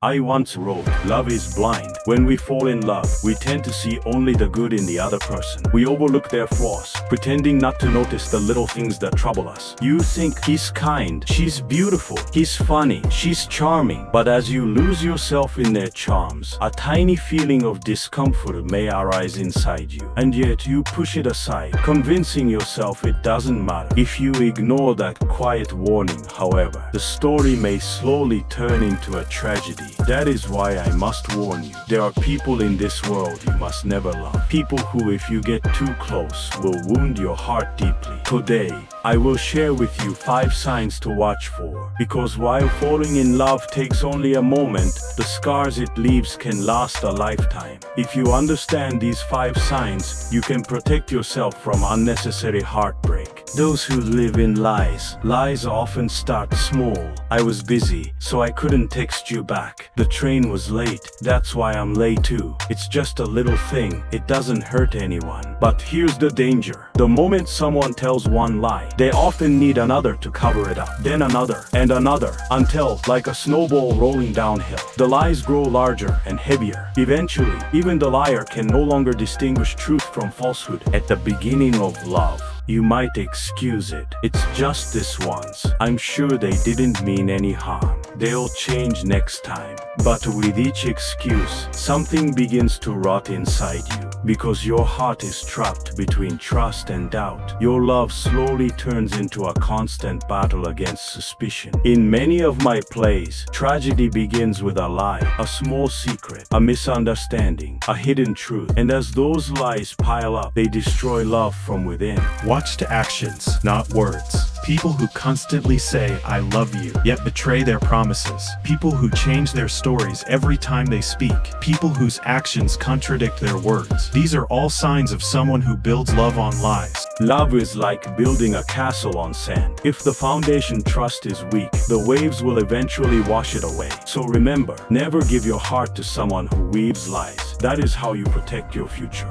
I once wrote, "Love is blind. When we fall in love, we tend to see only the good in the other person. We overlook their flaws, pretending not to notice the little things that trouble us. You think he's kind, she's beautiful, he's funny, she's charming. But as you lose yourself in their charms, a tiny feeling of discomfort may arise inside you. And yet you push it aside, convincing yourself it doesn't matter. If you ignore that quiet warning, however, the story may slowly turn into a tragedy. That is why I must warn you. There are people in this world you must never love. People who, if you get too close, will wound your heart deeply. Today, I will share with you 5 signs to watch for. Because while falling in love takes only a moment, the scars it leaves can last a lifetime. If you understand these 5 signs, you can protect yourself from unnecessary heartbreak. Those who live in lies. Lies often start small. I was busy, so I couldn't text you back. The train was late, that's why I'm late too. It's just a little thing, it doesn't hurt anyone. But here's the danger. The moment someone tells one lie, they often need another to cover it up. Then another, and another, until, like a snowball rolling downhill, the lies grow larger and heavier. Eventually, even the liar can no longer distinguish truth from falsehood. At the beginning of love, you might excuse it. It's just this once. I'm sure they didn't mean any harm. They'll change next time. But with each excuse, something begins to rot inside you. Because your heart is trapped between trust and doubt. Your love slowly turns into a constant battle against suspicion. In many of my plays, tragedy begins with a lie, a small secret, a misunderstanding, a hidden truth. And as those lies pile up, they destroy love from within. Watch to actions, not words. People who constantly say, "I love you," yet betray their promises. People who change their stories every time they speak. People whose actions contradict their words. These are all signs of someone who builds love on lies. Love is like building a castle on sand. If the foundation trust is weak, the waves will eventually wash it away. So remember, never give your heart to someone who weaves lies. That is how you protect your future.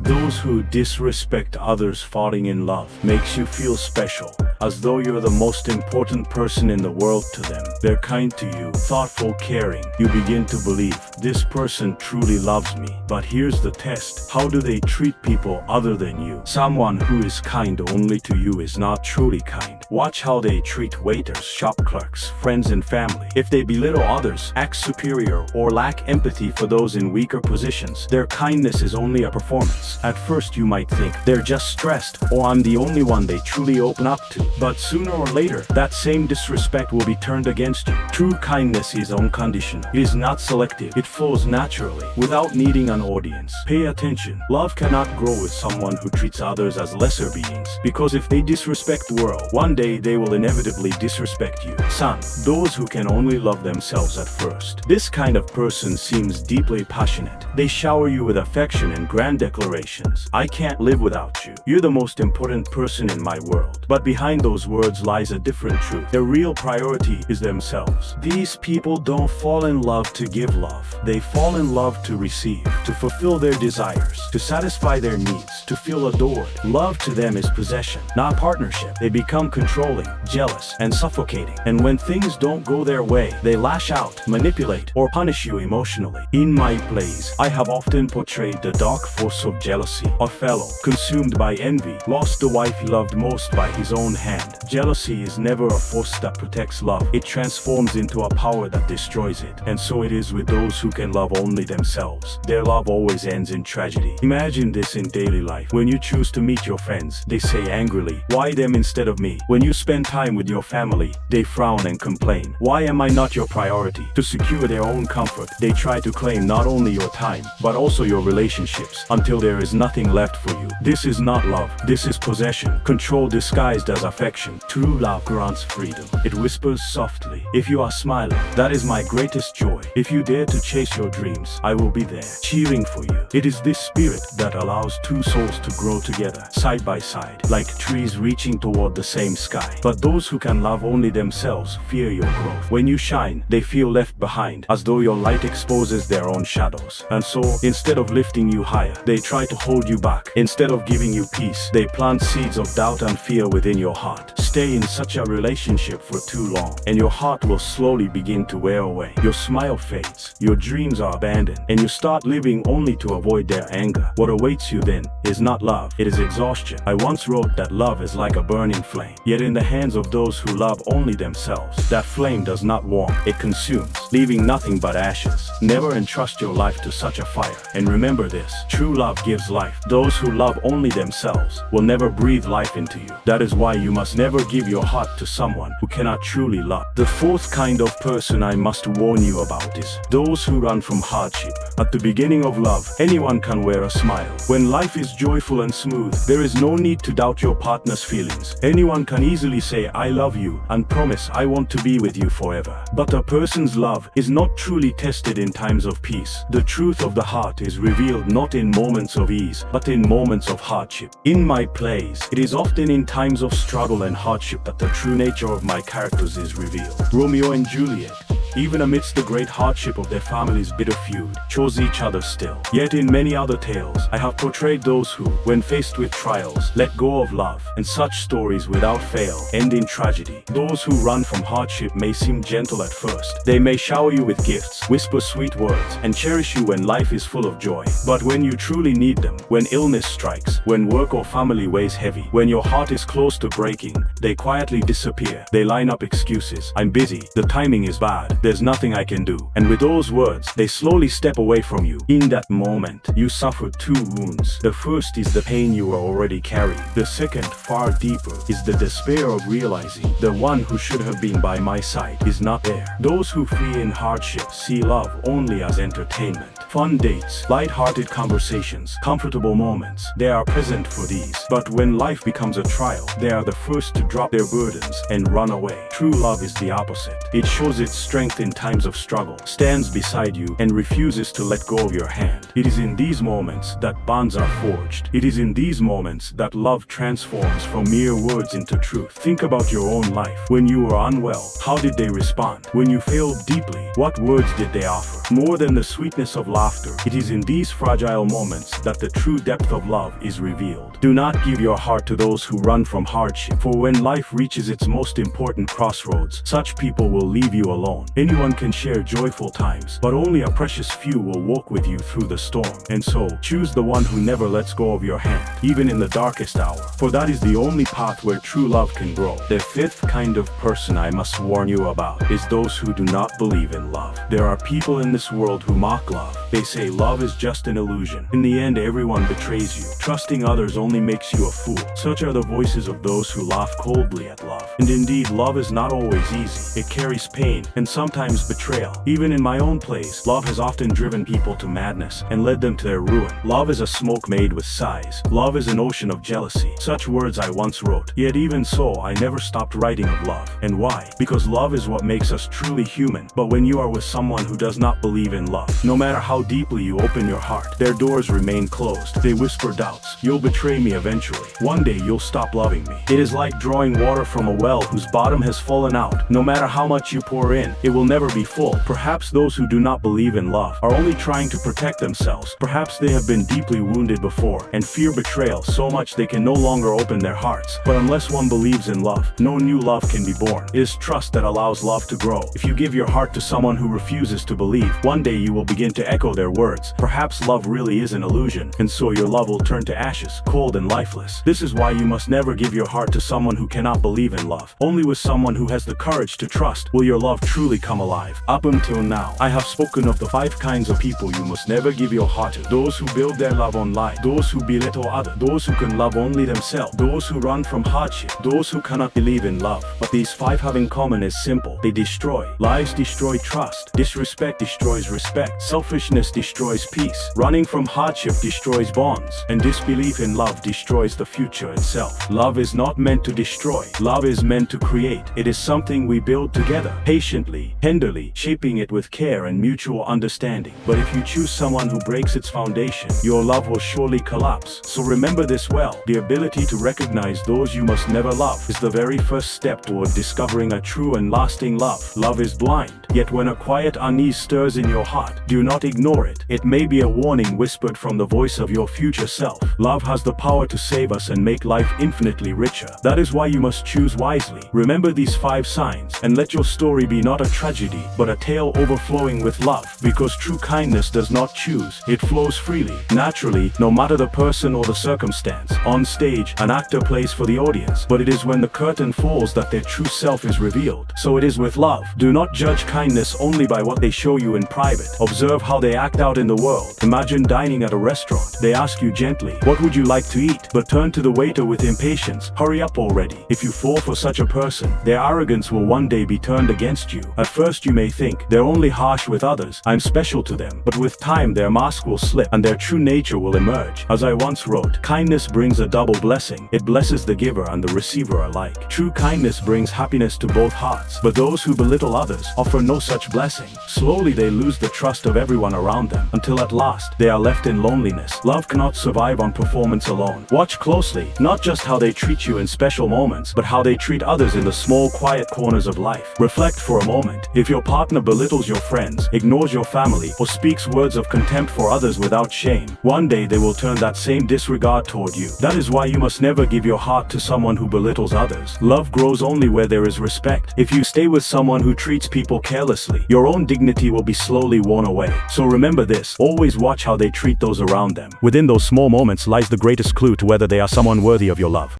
Those who disrespect others falling in love makes you feel special, as though you're the most important person in the world to them. They're kind to you, thoughtful, caring. You begin to believe, this person truly loves me. But here's the test. How do they treat people other than you? Someone who is kind only to you is not truly kind. Watch how they treat waiters, shop clerks, friends and family. If they belittle others, act superior, or lack empathy for those in weaker positions, their kindness is only a performance. At first you might think, they're just stressed, or I'm the only one they truly open up to. But sooner or later, that same disrespect will be turned against you. True kindness is unconditional. It is not selective. It flows naturally, without needing an audience. Pay attention. Love cannot grow with someone who treats others as lesser beings. Because if they disrespect the world, one day they will inevitably disrespect you. Son, those who can only love themselves at first. This kind of person seems deeply passionate. They shower you with affection and grand declarations. I can't live without you. You're the most important person in my world. But behind those words lies a different truth. Their real priority is themselves. These people don't fall in love to give love. They fall in love to receive, to fulfill their desires, to satisfy their needs, to feel adored. Love to them is possession, not partnership. They become controlling, jealous, and suffocating. And when things don't go their way, they lash out, manipulate, or punish you emotionally. In my plays, I have often portrayed the dark force of jealousy. Othello, consumed by envy, lost the wife he loved most by his own hand. Jealousy is never a force that protects love. It transforms into a power that destroys it. And so it is with those who can love only themselves. Their love always ends in tragedy. Imagine this in daily life. When you choose to meet your friends, they say angrily, "Why them instead of me?" When you spend time with your family, they frown and complain, "Why am I not your priority?" To secure their own comfort, they try to claim not only your time, but also your relationships, until there is nothing left for you. This is not love. This is possession. Control disguised as affection. True love grants freedom. It whispers softly, "If you are smiling, that is my greatest joy. If you dare to chase your dreams, I will be there, cheering for you." It is this spirit that allows two souls to grow together, side by side, like trees reaching toward the same sky. But those who can love only themselves fear your growth. When you shine, they feel left behind, as though your light exposes their own shadows. And so, instead of lifting you higher, they try to hold you back. Instead of giving you peace, they plant seeds of doubt and fear within your heart. Stay in such a relationship for too long, and your heart will slowly begin to wear away. Your smile fades, your dreams are abandoned, and you start living only to avoid their anger. What awaits you then is not love, it is exhaustion. I once wrote that love is like a burning flame, yet in the hands of those who love only themselves, that flame does not warm, it consumes, leaving nothing but ashes. Never entrust your life to such a fire, and remember this, true love gives life. Those who love only themselves will never breathe life into you. That is why you must never give your heart to someone who cannot truly love. The fourth kind of person I must warn you about is those who run from hardship. At the beginning of love, anyone can wear a smile. When life is joyful and smooth, there is no need to doubt your partner's feelings. Anyone can easily say I love you and promise I want to be with you forever. But a person's love is not truly tested in times of peace. The truth of the heart is revealed not in moments of ease, but in moments of hardship. In my plays, it is often in times of struggle and hardship that the true nature of my characters is revealed. Romeo and Juliet, even amidst the great hardship of their family's bitter feud, chose each other still. Yet in many other tales, I have portrayed those who, when faced with trials, let go of love, and such stories without fail end in tragedy. Those who run from hardship may seem gentle at first. They may shower you with gifts, whisper sweet words, and cherish you when life is full of joy. But when you truly need them, when illness strikes, when work or family weighs heavy, when your heart is close to breaking, they quietly disappear. They line up excuses. I'm busy, the timing is bad, there's nothing I can do. And with those words, they slowly step away from you. In that moment, you suffer two wounds. The first is the pain you are already carrying. The second, far deeper, is the despair of realizing the one who should have been by my side is not there. Those who flee in hardship see love only as entertainment. Fun dates, light-hearted conversations, comfortable moments, they are present for these. But when life becomes a trial, they are the first to drop their burdens and run away. True love is the opposite. It shows its strength in times of struggle, stands beside you, and refuses to let go of your hand. It is in these moments that bonds are forged. It is in these moments that love transforms from mere words into truth. Think about your own life. When you were unwell, how did they respond? When you failed deeply, what words did they offer? More than the sweetness of laughter, it is in these fragile moments that the true depth of love is revealed. Do not give your heart to those who run from hardship, for when life reaches its most important crossroads, such people will leave you alone. Anyone can share joyful times, but only a precious few will walk with you through the storm. And so, choose the one who never lets go of your hand, even in the darkest hour, for that is the only path where true love can grow. The fifth kind of person I must warn you about is those who do not believe in love. There are people in this world who mock love. They say love is just an illusion. In the end, everyone betrays you. Trusting others only makes you a fool. Such are the voices of those who laugh coldly at love. And indeed, love is not always easy. It carries pain and sometimes betrayal. Even in my own plays, love has often driven people to madness and led them to their ruin. Love is a smoke made with sighs. Love is an ocean of jealousy. Such words I once wrote. Yet even so, I never stopped writing of love. And why? Because love is what makes us truly human. But when you are with someone who does not believe in love, no matter how deeply you open your heart, their doors remain closed. They whisper doubts. You'll betray me eventually. One day you'll stop loving me. It is like drawing water from a well whose bottom has fallen out. No matter how much you pour in, it will never be full. Perhaps those who do not believe in love are only trying to protect themselves. Perhaps they have been deeply wounded before and fear betrayal so much they can no longer open their hearts. But unless one believes in love, no new love can be born. It is trust that allows love to grow. If you give your heart to someone who refuses to believe, one day you will begin to echo their words. Perhaps love really is an illusion, and so your love will turn to ashes, cold and lifeless. This is why you must never give your heart to someone who cannot believe in love. Only with someone who has the courage to trust will your love truly come alive. Up until now, I have spoken of the 5 kinds of people you must never give your heart to. Those who build their love on lies, those who belittle others, those who can love only themselves, those who run from hardship, those who cannot believe in love. But these 5 have in common is simple. They destroy. Lies destroy trust. Disrespect destroys destroys respect. Selfishness destroys peace. Running from hardship destroys bonds. And disbelief in love destroys the future itself. Love is not meant to destroy. Love is meant to create. It is something we build together, patiently, tenderly, shaping it with care and mutual understanding. But if you choose someone who breaks its foundation, your love will surely collapse. So remember this well. The ability to recognize those you must never love is the very first step toward discovering a true and lasting love. Love is blind, yet when a quiet unease stirs in your heart, do not ignore it. It may be a warning whispered from the voice of your future self. Love has the power to save us and make life infinitely richer. That is why you must choose wisely. Remember these 5 signs, and let your story be not a tragedy, but a tale overflowing with love. Because true kindness does not choose, it flows freely, naturally, no matter the person or the circumstance. On stage, an actor plays for the audience, but it is when the curtain falls that their true self is revealed. So it is with love. Do not judge kindness only by what they show you in private. Observe how they act out in the world. Imagine dining at a restaurant. They ask you gently, "What would you like to eat?" But turn to the waiter with impatience. "Hurry up already." If you fall for such a person, their arrogance will one day be turned against you. At first you may think, "They're only harsh with others, I'm special to them." But with time their mask will slip and their true nature will emerge. As I once wrote, kindness brings a double blessing. It blesses the giver and the receiver alike. True kindness brings happiness to both hearts, but those who belittle others offer no such blessing. Slowly they lose the trust of everyone around them, until at last they are left in loneliness. Love cannot survive on performance alone. Watch closely, not just how they treat you in special moments, but how they treat others in the small quiet corners of life. Reflect for a moment. If your partner belittles your friends, ignores your family, or speaks words of contempt for others without shame, one day they will turn that same disregard toward you. That is why you must never give your heart to someone who belittles others. Love grows only where there is respect. If you stay with someone who treats people carelessly, your own dignity will be slowly worn away. So remember this, always watch how they treat those around them. Within those small moments lies the greatest clue to whether they are someone worthy of your love.